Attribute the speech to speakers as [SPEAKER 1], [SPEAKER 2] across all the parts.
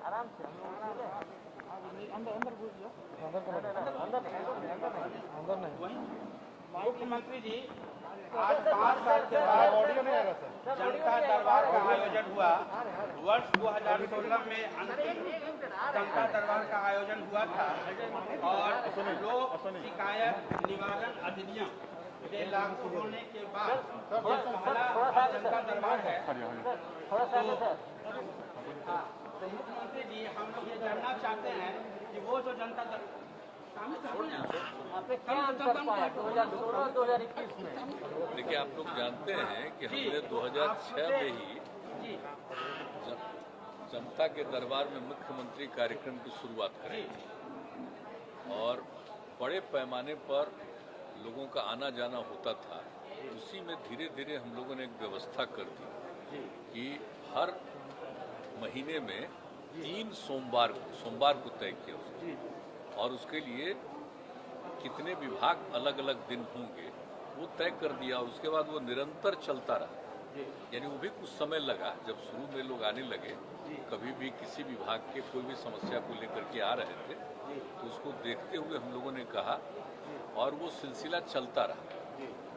[SPEAKER 1] आराम से अंदर अंदर घुस जाओ। अंदर नहीं।
[SPEAKER 2] मुख्यमंत्री जी, आज 5 साल के बाद ऑडियो नहीं आ रहा सर, जनता दरबार का आयोजन हुआ। वर्ष 2016 में अंतिम जनता दरबार का आयोजन हुआ था और लोक शिकायत निवारण अधिनियम के लागू होने के बाद पहला जनता दरबार है। तो मुख्यमंत्री जी, हम लोग ये जानना चाहते हैं कि वो जो जनता
[SPEAKER 3] देखिए, आप लोग जानते हैं कि हमने 2006 में ही जनता के दरबार में मुख्यमंत्री कार्यक्रम की शुरुआत करी और बड़े पैमाने पर लोगों का आना जाना होता था। उसी में धीरे धीरे हम लोगों ने एक व्यवस्था कर दी कि हर महीने में 3 सोमवार को तय किया और उसके लिए कितने विभाग अलग अलग दिन होंगे वो तय कर दिया और उसके बाद वो निरंतर चलता रहा। यानी वो भी कुछ समय लगा, जब शुरू में लोग आने लगे, कभी भी किसी विभाग के कोई भी समस्या को लेकर के आ रहे थे तो उसको देखते हुए हम लोगों ने कहा और वो सिलसिला चलता रहा।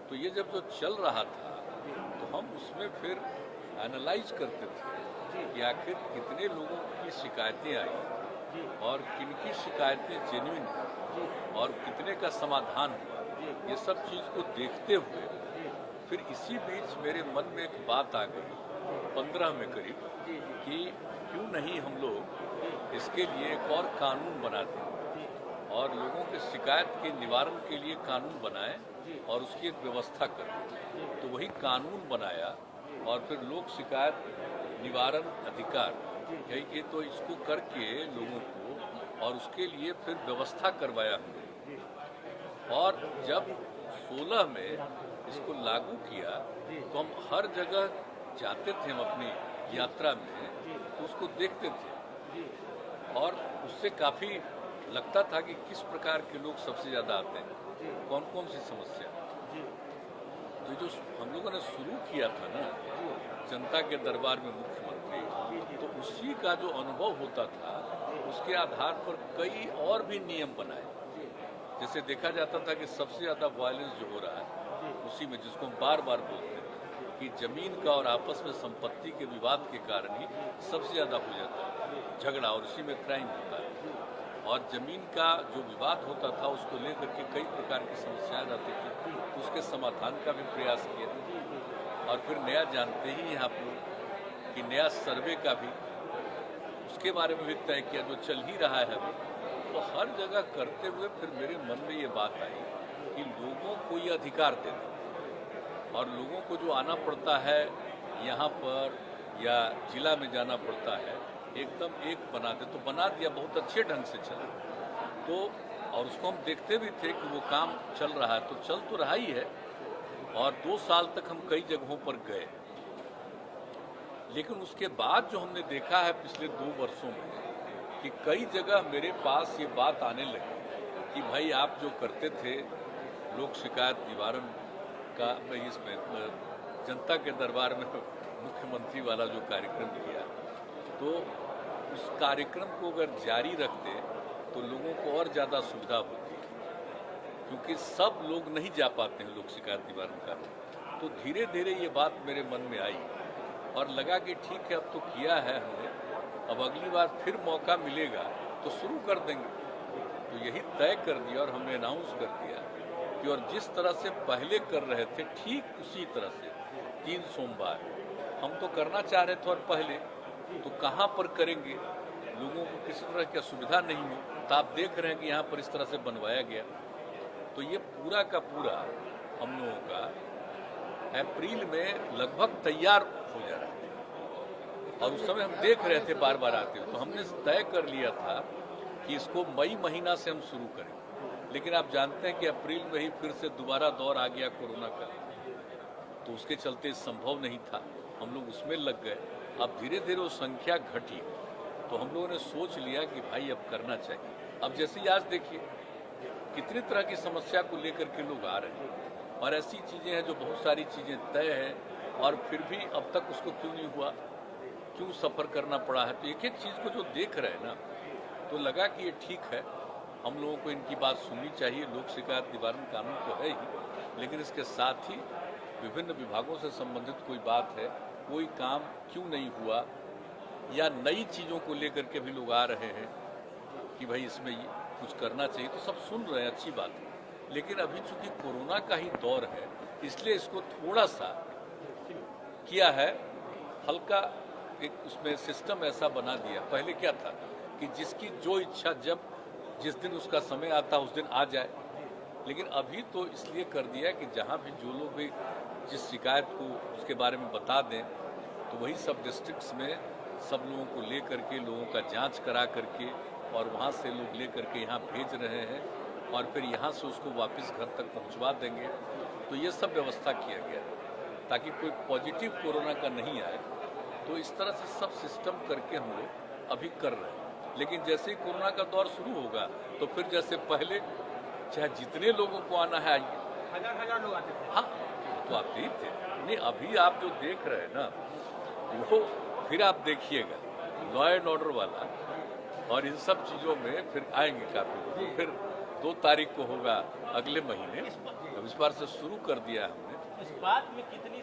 [SPEAKER 3] तो ये जब जो चल रहा था तो हम उसमें फिर एनालाइज करते थे कि आखिर कितने लोगों की शिकायतें आई और किनकी शिकायतें जेन्युइन और कितने का समाधान हुआ। ये सब चीज़ को देखते हुए फिर इसी बीच मेरे मन में एक बात आ गई 15 में करीब कि क्यों नहीं हम लोग इसके लिए एक और कानून बना दें और लोगों के शिकायत के निवारण के लिए कानून बनाएं और उसकी एक व्यवस्था करें। तो वही कानून बनाया और फिर लोक शिकायत निवारण अधिकार कही तो इसको करके लोगों को और उसके लिए फिर व्यवस्था करवाया हमने। और जब 16 में इसको लागू किया तो हम हर जगह जाते थे, हम अपनी यात्रा में तो उसको देखते थे और उससे काफ़ी लगता था कि किस प्रकार के लोग सबसे ज़्यादा आते हैं, कौन कौन सी समस्या। तो जो हम लोगों ने शुरू किया था ना जनता के दरबार में मुख्यमंत्री, तो उसी का जो अनुभव होता था उसके आधार पर कई और भी नियम बनाए। जैसे देखा जाता था कि सबसे ज़्यादा वायलेंस जो हो रहा है उसी में, जिसको हम बार बार बोलते हैं कि जमीन का और आपस में संपत्ति के विवाद के कारण ही सबसे ज़्यादा हो जाता है झगड़ा और उसी में क्राइम होता है। और जमीन का जो विवाद होता था उसको लेकर के कई प्रकार की समस्याएं आती थी, तो उसके समाधान का भी प्रयास किया। और फिर नया जानते ही हैं आप लोग कि नया सर्वे का भी उसके बारे में भी तय किया जो चल ही रहा है अभी। तो हर जगह करते हुए फिर मेरे मन में ये बात आई कि लोगों को ये अधिकार देना और लोगों को जो आना पड़ता है यहाँ पर या जिला में जाना पड़ता है एकदम एक बना दे। तो बना दिया, बहुत अच्छे ढंग से चला। तो और उसको हम देखते भी थे कि वो काम चल रहा है, तो चल तो रहा ही है। और 2 साल तक हम कई जगहों पर गए, लेकिन उसके बाद जो हमने देखा है पिछले 2 वर्षों में कि कई जगह मेरे पास ये बात आने लगी कि भाई आप जो करते थे लोक शिकायत निवारण का, इसमें जनता के दरबार में मुख्यमंत्री वाला जो कार्यक्रम किया, तो उस कार्यक्रम को अगर जारी रखते तो लोगों को और ज़्यादा सुविधा होती, क्योंकि सब लोग नहीं जा पाते हैं लोक शिकायत निवारण का। तो धीरे धीरे ये बात मेरे मन में आई और लगा कि ठीक है, अब तो किया है हमने, अब अगली बार फिर मौका मिलेगा तो शुरू कर देंगे। तो यही तय कर दिया और हमने अनाउंस कर दिया कि और जिस तरह से पहले कर रहे थे ठीक उसी तरह से 3 सोमवार हम तो करना चाह रहे थे और पहले तो कहाँ पर करेंगे, लोगों को किसी तरह की असुविधा नहीं हो। तो आप देख रहे हैं कि यहाँ पर इस तरह से बनवाया गया। तो ये पूरा का पूरा हम लोगों का अप्रैल में लगभग तैयार हो जा रहा है और उस समय हम देख रहे थे बार बार आते हुए। तो हमने तय कर लिया था कि इसको मई महीना से हम शुरू करें, लेकिन आप जानते हैं कि अप्रैल में ही फिर से दोबारा दौर आ गया कोरोना का, तो उसके चलते संभव नहीं था, हम लोग उसमें लग गए। अब धीरे धीरे वो संख्या घटी तो हम लोगों ने सोच लिया कि भाई अब करना चाहिए। अब जैसे आज देखिए कितनी तरह की समस्या को लेकर के लोग आ रहे हैं और ऐसी चीज़ें हैं जो बहुत सारी चीज़ें तय हैं और फिर भी अब तक उसको क्यों नहीं हुआ, क्यों सफ़र करना पड़ा है। तो एक एक चीज़ को जो देख रहे हैं ना, तो लगा कि ये ठीक है, हम लोगों को इनकी बात सुननी चाहिए। लोक शिकायत निवारण कानून तो है ही, लेकिन इसके साथ ही विभिन्न विभागों से संबंधित कोई बात है, कोई काम क्यों नहीं हुआ, या नई चीज़ों को लेकर के भी लोग आ रहे हैं कि भाई इसमें कुछ करना चाहिए, तो सब सुन रहे हैं, अच्छी बात है। लेकिन अभी चूंकि कोरोना का ही दौर है, इसलिए इसको थोड़ा सा किया है, हल्का एक उसमें सिस्टम ऐसा बना दिया। पहले क्या था कि जिसकी जो इच्छा जब जिस दिन उसका समय आता उस दिन आ जाए, लेकिन अभी तो इसलिए कर दिया कि जहाँ भी जो लोग भी जिस शिकायत को उसके बारे में बता दें, तो वही सब डिस्ट्रिक्ट्स में सब लोगों को ले करके, लोगों का जांच करा करके, और वहाँ से लोग ले करके यहाँ भेज रहे हैं, और फिर यहाँ से उसको वापस घर तक पहुँचवा देंगे। तो ये सब व्यवस्था किया गया ताकि कोई पॉजिटिव कोरोना का नहीं आए। तो इस तरह से सब सिस्टम करके हम लोग अभी कर रहे हैं। लेकिन जैसे ही कोरोना का दौर शुरू होगा, तो फिर जैसे पहले चाहे जितने लोगों को आना है आइए,
[SPEAKER 2] हजार लोग आते थे।
[SPEAKER 3] हाँ तो आप ही थे। नहीं, अभी आप जो देख रहे हैं ना, वो फिर आप देखिएगा लॉ एंड ऑर्डर वाला, और इन सब चीज़ों में फिर आएंगे काफ़ी लोग। फिर 2 तारीख को होगा अगले महीने। अब इस बार से शुरू कर दिया है हमने।
[SPEAKER 2] इस बात में कितनी